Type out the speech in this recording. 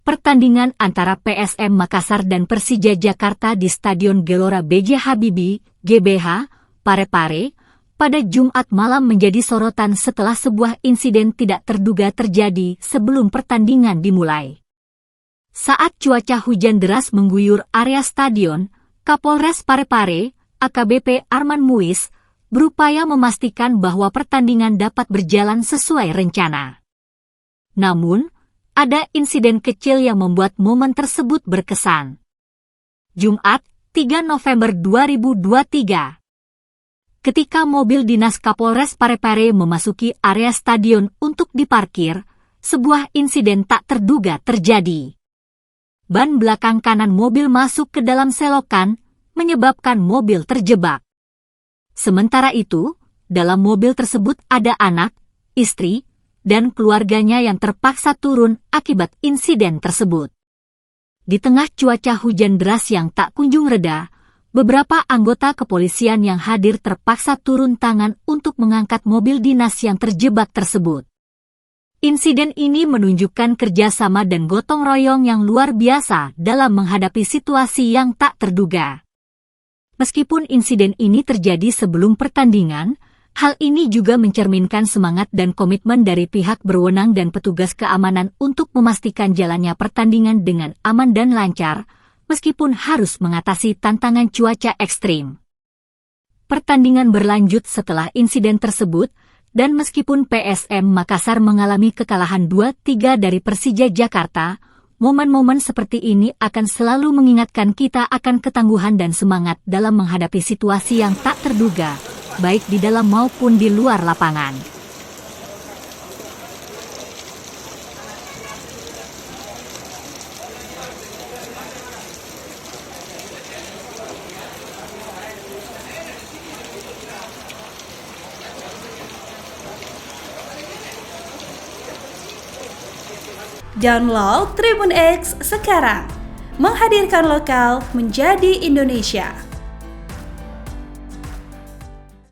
Pertandingan antara PSM Makassar dan Persija Jakarta di Stadion Gelora B.J. Habibie, GBH, Parepare, pada Jumat malam menjadi sorotan setelah sebuah insiden tidak terduga terjadi sebelum pertandingan dimulai. Saat cuaca hujan deras mengguyur area stadion, Kapolres Parepare, AKBP Arman Muiz, berupaya memastikan bahwa pertandingan dapat berjalan sesuai rencana. Namun, ada insiden kecil yang membuat momen tersebut berkesan. Jumat, 3 November 2023. Ketika mobil dinas Kapolres Parepare memasuki area stadion untuk diparkir, sebuah insiden tak terduga terjadi. Ban belakang kanan mobil masuk ke dalam selokan, menyebabkan mobil terjebak. Sementara itu, dalam mobil tersebut ada anak, istri, dan keluarganya yang terpaksa turun akibat insiden tersebut. Di tengah cuaca hujan deras yang tak kunjung reda, beberapa anggota kepolisian yang hadir terpaksa turun tangan untuk mengangkat mobil dinas yang terjebak tersebut. Insiden ini menunjukkan kerjasama dan gotong royong yang luar biasa dalam menghadapi situasi yang tak terduga. Meskipun insiden ini terjadi sebelum pertandingan, hal ini juga mencerminkan semangat dan komitmen dari pihak berwenang dan petugas keamanan untuk memastikan jalannya pertandingan dengan aman dan lancar, meskipun harus mengatasi tantangan cuaca ekstrim. Pertandingan berlanjut setelah insiden tersebut, dan meskipun PSM Makassar mengalami kekalahan 2-3 dari Persija Jakarta, momen-momen seperti ini akan selalu mengingatkan kita akan ketangguhan dan semangat dalam menghadapi situasi yang tak terduga, baik di dalam maupun di luar lapangan. Download Tribun X sekarang, menghadirkan lokal menjadi Indonesia.